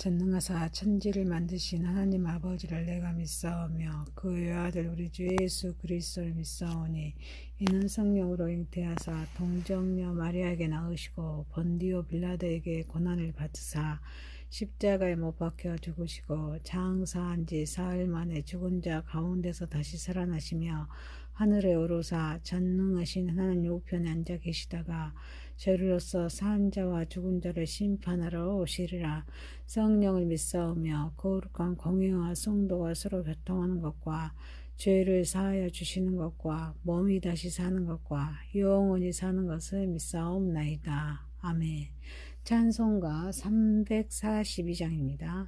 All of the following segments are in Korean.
전능하사 천지를 만드신 하나님 아버지를 내가 믿사오며 그 외아들 우리 주 예수 그리스도를 믿사오니 이는 성령으로 잉태하사 동정녀 마리아에게 낳으시고 본디오 빌라도에게 고난을 받으사 십자가에 못 박혀 죽으시고 장사한 지 사흘 만에 죽은 자 가운데서 다시 살아나시며 하늘에 오르사 전능하신 하나님 우편에 앉아 계시다가 저리로서 산 자와 죽은 자를 심판하러 오시리라. 성령을 믿사오며 거룩한 공의와 성도가 서로 교통하는 것과 죄를 사하여 주시는 것과 몸이 다시 사는 것과 영원히 사는 것을 믿사옵나이다. 아멘. 찬송가 342장입니다.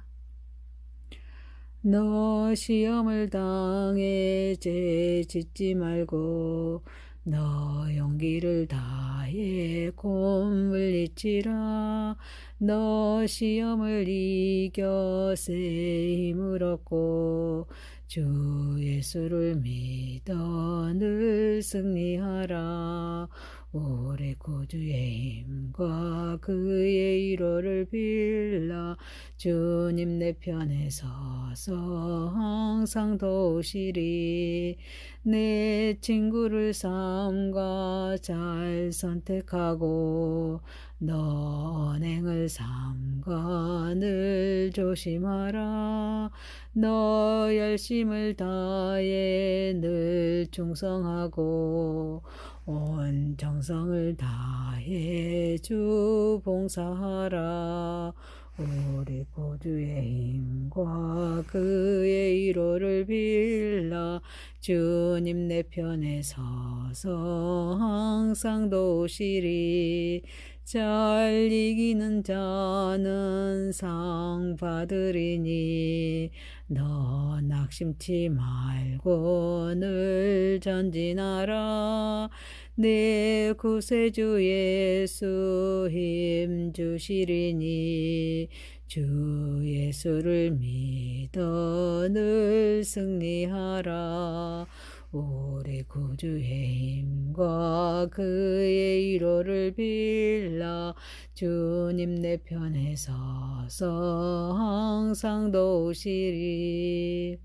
너 시험을 당해 죄 짓지 말고 너 용기를 다해 곰을 잊지라. 너 시험을 이겨 새 힘을 얻고 주 예수를 믿어 늘 승리하라. 오래 구주의 힘과 그의 위로를 빌라. 주님 내 편에 서서 항상 도우시리. 내 친구를 삼가 잘 선택하고 너 언행을 삼가 늘 조심하라. 너 열심을 다해 늘 충성하고 온 정성을 다해 주 봉사하라. 우리 구주의 힘과 그의 위로를 빌라. 주님 내 편에 서서 항상 도우시리. 잘 이기는 자는 상 받으리니 너 낙심치 말고 늘 전진하라. 내 구세주 예수 힘 주시리니 주 예수를 믿어 늘 승리하라. 우리 구주의 힘과 그의 위로를 빌라. 주님 내 편에 서서 항상 도우시리.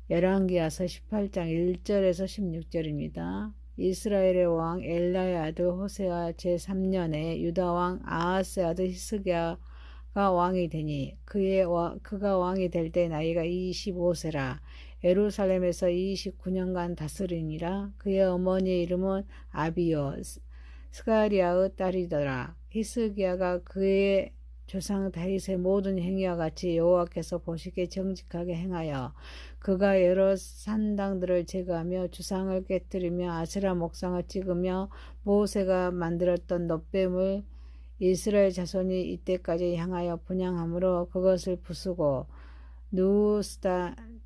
열왕기하서 18장 1절에서 16절입니다. 이스라엘의 왕 엘라의 아들 호세아 제3년에 유다 왕 아하스의 아들 히스기야가 왕이 되니 그가 왕이 될 때 나이가 25세라. 예루살렘에서 29년간 다스리니라. 그의 어머니의 이름은 아비요 스가리아의 딸이더라. 히스기야가 그의 조상 다윗의 모든 행위와 같이 여호와께서 보시기에 정직하게 행하여 그가 여러 산당들을 제거하며 주상을 깨뜨리며 아세라 목상을 찍으며 모세가 만들었던 놋뱀을 이스라엘 자손이 이때까지 향하여 분향함으로 그것을 부수고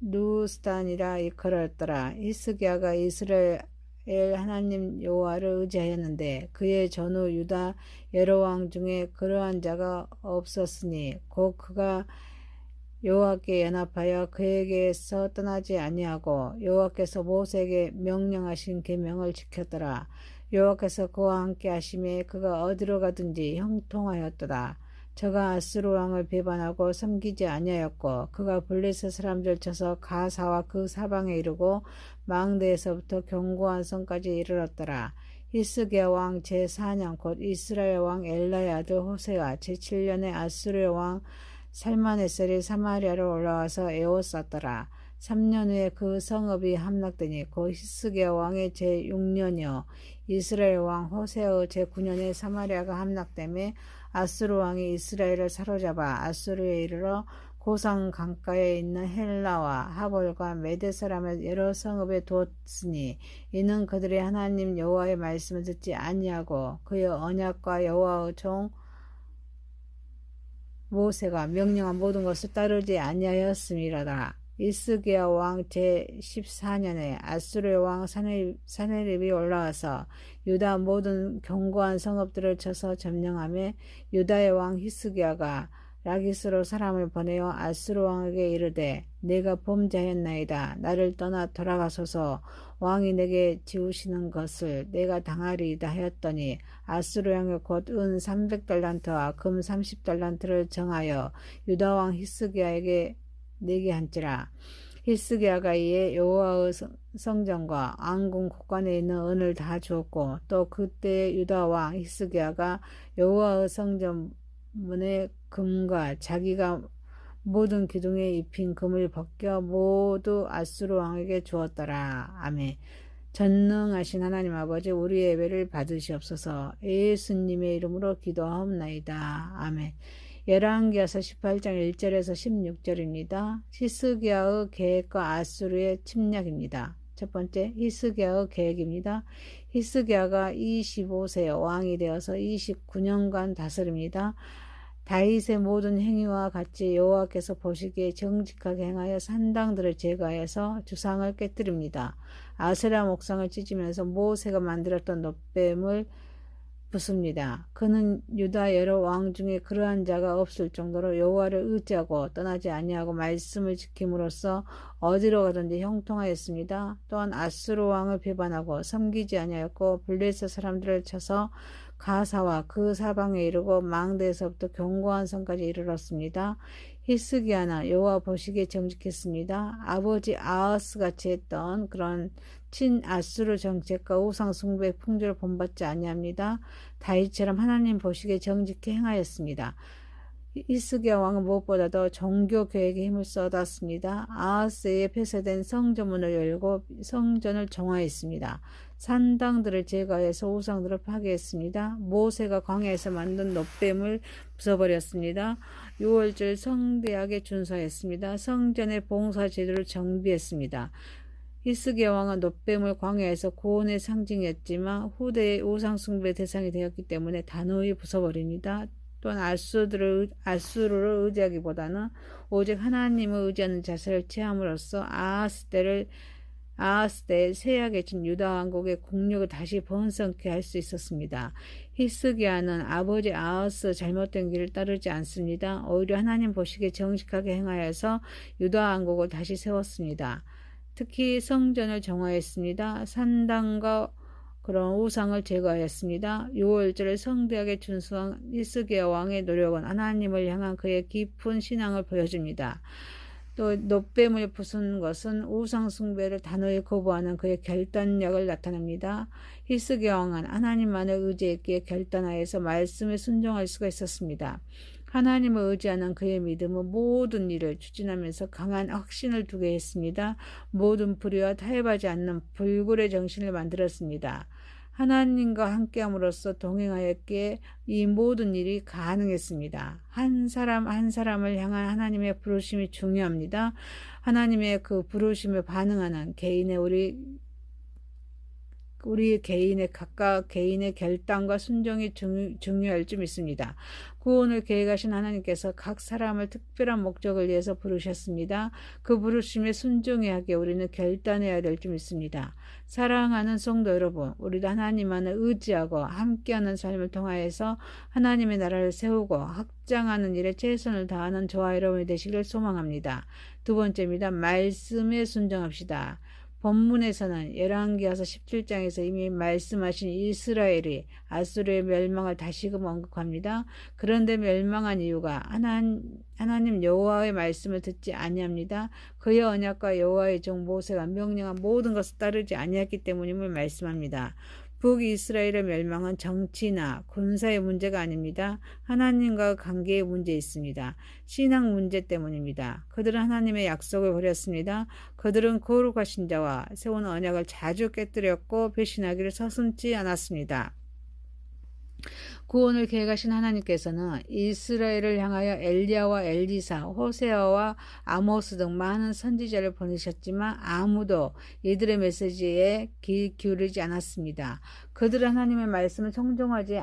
누스단이라 일컬었더라. 히스기야가 이스라엘 하나님 여호와를 의지하였는데 그의 전후 유다 여러 왕 중에 그러한 자가 없었으니 곧 그가 여호와께 연합하여 그에게서 떠나지 아니하고 여호와께서 모세에게 명령하신 계명을 지켰더라. 여호와께서 그와 함께 하심에 그가 어디로 가든지 형통하였더라. 저가 아수르 왕을 배반하고 섬기지 아니하였고 그가 블레셋 사람들 쳐서 가사와 그 사방에 이르고 망대에서부터 견고한 성까지 이르렀더라. 히스기야 왕 제4년 곧 이스라엘 왕 엘라의 아들 호세아 제7년에 아수르 왕 살마네셀이 사마리아로 올라와서 에워쌌더라. 3년 후에 그 성읍이 함락되니 곧 히스기야 왕의 제6년이요 이스라엘 왕 호세아의 제9년에 사마리아가 함락되매 아수르 왕이 이스라엘을 사로잡아 아수르에 이르러 고상 강가에 있는 헬라와 하볼과 메대 사람의 여러 성읍에 두었으니 이는 그들의 하나님 여호와의 말씀을 듣지 아니하고 그의 언약과 여호와의 종 모세가 명령한 모든 것을 따르지 아니하였음이라더라. 히스기야 왕 제14년에 아수르 왕 사네립이 올라와서 유다 모든 견고한 성읍들을 쳐서 점령하며 유다의 왕 히스기야가 라기스로 사람을 보내어 아수르 왕에게 이르되 내가 범죄하였나이다. 나를 떠나 돌아가소서. 왕이 내게 지우시는 것을 내가 당하리이다 하였더니 아수르 왕이 곧 은 300달란트와 금 30달란트를 정하여 유다 왕 히스기야에게 내게 한지라. 히스기야가 이에 여호와의 성전과 왕궁 곳간에 있는 은을 다 주었고 또 그때 유다 왕 히스기야가 여호와의 성전 문의 금과 자기가 모든 기둥에 입힌 금을 벗겨 모두 아수르 왕에게 주었더라. 아멘. 전능하신 하나님 아버지, 우리의 예배를 받으시옵소서. 예수님의 이름으로 기도하옵나이다. 아멘. 열왕기하서 18장 1절에서 16절입니다. 히스기야의 계획과 아수르의 침략입니다. 첫 번째, 히스기야의 계획입니다. 히스기야가 25세 왕이 되어서 29년간 다스립니다. 다윗의 모든 행위와 같이 여호와께서 보시기에 정직하게 행하여 산당들을 제거해서 주상을 깨뜨립니다. 아세라 목상을 찢으면서 모세가 만들었던 놋뱀을 부숩니다. 그는 유다 여러 왕 중에 그러한 자가 없을 정도로 여호와를 의지하고 떠나지 아니하고 말씀을 지킴으로써 어디로 가든지 형통하였습니다. 또한 아수르 왕을 배반하고 섬기지 아니하였고 블레셋 사람들을 쳐서 가사와 그 사방에 이르고 망대에서부터 견고한 성까지 이르렀습니다. 히스기야는 여호와 보시기에 정직했습니다. 아버지 아하스 같이 했던 그런 친아수르 정책과 우상 숭배의 풍조를 본받지 아니합니다. 다윗처럼 하나님 보시기에 정직히 행하였습니다. 히스기야 왕은 무엇보다도 종교 계획에 힘을 쏟았습니다. 아하스에 폐쇄된 성전문을 열고 성전을 정화했습니다. 산당들을 제거해서 우상들을 파괴했습니다. 모세가 광야에서 만든 놋뱀을 부숴버렸습니다. 6월절 성대하게 준수했습니다. 성전의 봉사 제도를 정비했습니다. 히스기야 왕은 놋뱀을 광야에서 구원의 상징이었지만 후대의 우상 숭배 대상이 되었기 때문에 단호히 부숴버립니다. 또한 아수르를 의지하기보다는 오직 하나님을 의지하는 자세를 취함으로써 아하스 때 세약에 진 유다 왕국의 국력을 다시 번성케 할 수 있었습니다. 히스기야는 아버지 아하스 잘못된 길을 따르지 않습니다. 오히려 하나님 보시기에 정직하게 행하여서 유다 왕국을 다시 세웠습니다. 특히 성전을 정화했습니다. 산당과 그런 우상을 제거하였습니다. 6월절을 성대하게 준수한 히스기야 왕의 노력은 하나님을 향한 그의 깊은 신앙을 보여줍니다. 또 놋뱀을 부순 것은 우상 숭배를 단호히 거부하는 그의 결단력을 나타냅니다. 히스기야 왕은 하나님만을 의지했기에 결단하여서 말씀에 순종할 수가 있었습니다. 하나님을 의지하는 그의 믿음은 모든 일을 추진하면서 강한 확신을 두게 했습니다. 모든 불의와 타협하지 않는 불굴의 정신을 만들었습니다. 하나님과 함께함으로써 동행하였기에 이 모든 일이 가능했습니다. 한 사람 한 사람을 향한 하나님의 부르심이 중요합니다. 하나님의 그 부르심에 반응하는 우리 개인의 각각 개인의 결단과 순종이 중요할 줄 믿습니다. 구원을 계획하신 하나님께서 각 사람을 특별한 목적을 위해서 부르셨습니다. 그 부르심에 순종해야 하기에 우리는 결단해야 될 줄 믿습니다. 사랑하는 성도 여러분, 우리도 하나님만을 의지하고 함께하는 삶을 통하여서 하나님의 나라를 세우고 확장하는 일에 최선을 다하는 저와 여러분이 되시길 소망합니다. 두 번째입니다. 말씀에 순종합시다. 본문에서는 열왕기하서 17장에서 이미 말씀하신 이스라엘이 아수르의 멸망을 다시금 언급합니다. 그런데 멸망한 이유가 하나님 여호와의 말씀을 듣지 아니합니다. 그의 언약과 여호와의 종 모세가 명령한 모든 것을 따르지 아니했기 때문임을 말씀합니다. 북이스라엘의 멸망은 정치나 군사의 문제가 아닙니다. 하나님과 관계의 문제에 있습니다. 신앙 문제 때문입니다. 그들은 하나님의 약속을 버렸습니다. 그들은 거룩하신 자와 세운 언약을 자주 깨뜨렸고 배신하기를 서슴지 않았습니다. 구원을 계획하신 하나님께서는 이스라엘을 향하여 엘리야와 엘리사, 호세아와 아모스 등 많은 선지자를 보내셨지만 아무도 이들의 메시지에 귀 기울이지 않았습니다. 그들은 하나님의 말씀을 청종하지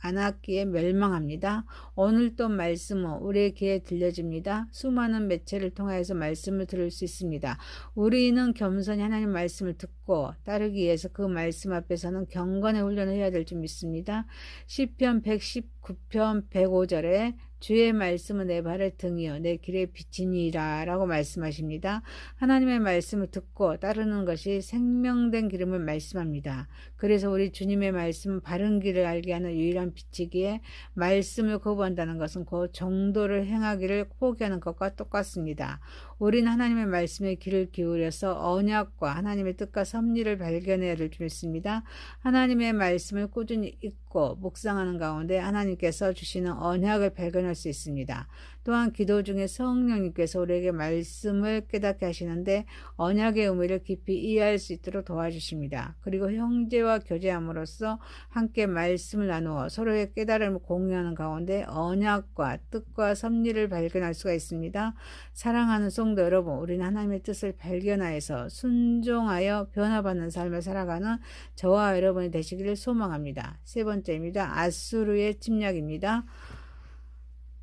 않았기에 멸망합니다. 오늘 또 말씀은 우리의 귀에 들려집니다. 수많은 매체를 통하여서 말씀을 들을 수 있습니다. 우리는 겸손히 하나님 말씀을 듣고 따르기 위해서 그 말씀 앞에서는 경건의 훈련을 해야 될 줄 믿습니다. 시편 119편 105절에 주의 말씀은 내 발의 등이요 내 길의 빛이니라 라고 말씀하십니다. 하나님의 말씀을 듣고 따르는 것이 생명된 기름을 말씀합니다. 그래서 우리 주님의 말씀은 바른 길을 알게 하는 유일한 빛이기에 말씀을 거부한다는 것은 그 정도를 행하기를 포기하는 것과 똑같습니다. 우린 하나님의 말씀에 귀를 기울여서 언약과 하나님의 뜻과 섭리를 발견해야 될 줄 믿습니다. 하나님의 말씀을 꾸준히 읽고 묵상하는 가운데 하나님께서 주시는 언약을 발견할 수 있습니다. 또한 기도 중에 성령님께서 우리에게 말씀을 깨닫게 하시는데 언약의 의미를 깊이 이해할 수 있도록 도와주십니다. 그리고 형제와 교제함으로써 함께 말씀을 나누어 서로의 깨달음을 공유하는 가운데 언약과 뜻과 섭리를 발견할 수가 있습니다. 사랑하는 성도 여러분, 우리는 하나님의 뜻을 발견하여서 순종하여 변화받는 삶을 살아가는 저와 여러분이 되시기를 소망합니다. 세 번째입니다. 아수르의 침략입니다.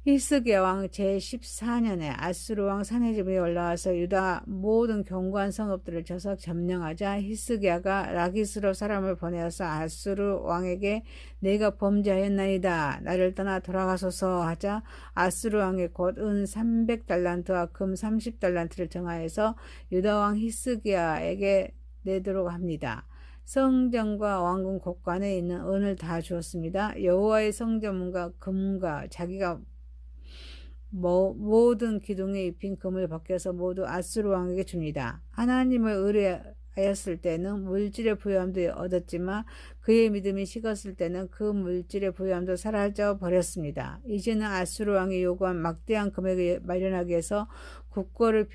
히스기야 왕 제14년에 아수르 왕 사네립이 올라와서 유다 모든 견고한 성읍들을 쳐서 점령하자 히스기야가 라기스로 사람을 보내어서 아수르 왕에게 내가 범죄하였나이다 나를 떠나 돌아가소서 하자 아수르 왕이 곧 은 300달란트와 금 30달란트를 정하여서 유다 왕 히스기야에게 내도록 합니다. 성전과 왕궁 곳간에 있는 은을 다 주었습니다. 여호와의 성전 문과 금과 자기가 모든 기둥에 입힌 금을 벗겨서 모두 아수르 왕에게 줍니다. 하나님을 의뢰하였을 때는 물질의 부요함도 얻었지만 그의 믿음이 식었을 때는 그 물질의 부요함도 사라져 버렸습니다. 이제는 아수르 왕이 요구한 막대한 금액을 마련하기 위해서 국고를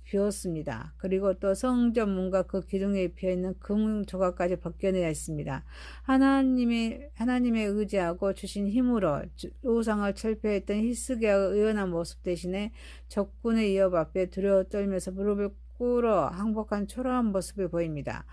비웠습니다. 그리고 또 성전 문과 그 기둥에 입혀있는 금 조각까지 벗겨내야 했습니다. 하나님의 의지하고 주신 힘으로 우상을 철폐했던 히스기야의 의연한 모습 대신에 적군의 위협 앞에 두려워 떨면서 무릎을 꿇어 항복한 초라한 모습이 보입니다.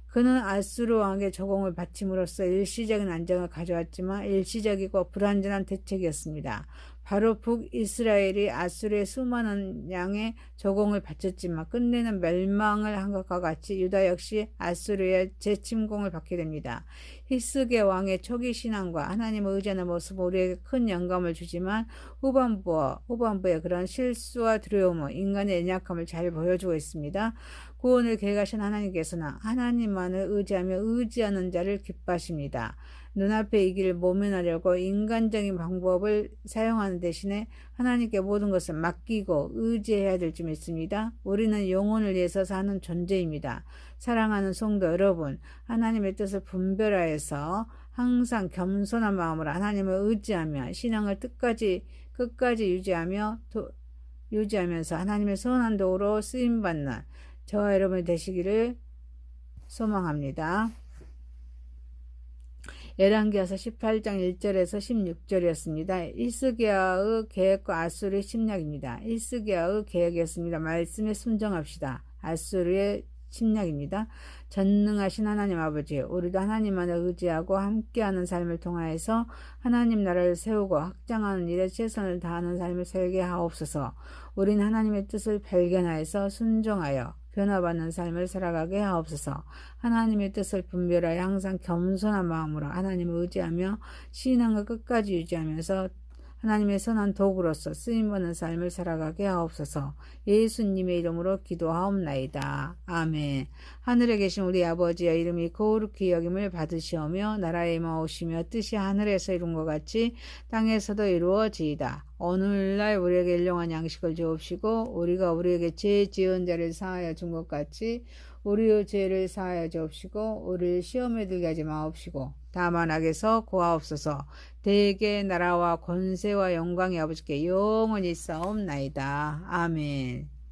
그는 아수르 왕의 조공을 바침으로써 일시적인 안정을 가져왔지만 일시적이고 불완전한 대책이었습니다. 바로 북이스라엘이 아수르의 수많은 양의 조공을 바쳤지만 끝내는 멸망을 한 것과 같이 유다 역시 아수르의 재침공을 받게 됩니다. 히스기야 왕의 초기 신앙과 하나님을 의지하는 모습은 우리에게 큰 영감을 주지만 후반부의 그런 실수와 두려움은 인간의 연약함을 잘 보여주고 있습니다. 구원을 계획하신 하나님께서는 하나님만을 의지하며 의지하는 자를 기뻐하십니다. 눈앞의 이 길을 모면하려고 인간적인 방법을 사용하는 대신에 하나님께 모든 것을 맡기고 의지해야 될 줄 믿습니다. 우리는 영혼을 위해서 사는 존재입니다. 사랑하는 성도 여러분, 하나님의 뜻을 분별하여서 항상 겸손한 마음으로 하나님을 의지하며 신앙을 끝까지 유지하면서 하나님의 선한 도구로 쓰임받는 저와 여러분이 되시기를 소망합니다. 열왕기하서 18장 1절에서 16절이었습니다. 히스기야의 계획과 아수르의 침략입니다. 히스기야의 계획이었습니다. 말씀에 순종합시다. 아수르의 침략입니다. 전능하신 하나님 아버지, 우리도 하나님만을 의지하고 함께하는 삶을 통하여서 하나님 나라를 세우고 확장하는 일에 최선을 다하는 삶을 살게 하옵소서. 우리는 하나님의 뜻을 발견하여서 순종하여 변화받는 삶을 살아가게 하옵소서. 하나님의 뜻을 분별하여 항상 겸손한 마음으로 하나님을 의지하며 신앙을 끝까지 유지하면서 하나님의 선한 도구로서 쓰임받는 삶을 살아가게 하옵소서. 예수님의 이름으로 기도하옵나이다. 아멘. 하늘에 계신 우리 아버지의 이름이 거룩히 여김을 받으시오며 나라에 임하오시며 뜻이 하늘에서 이룬 것 같이 땅에서도 이루어지이다. 오늘날 우리에게 일용할 양식을 주옵시고 우리가 우리에게 죄 지은 자를 사하여 준 것 같이 우리의 죄를 사하여 주옵시고 우리를 시험에 들게 하지 마옵시고 다만 악에서 구하옵소서. 대개 나라와 권세와 영광이 아버지께 영원히 있사옵나이다. 아멘.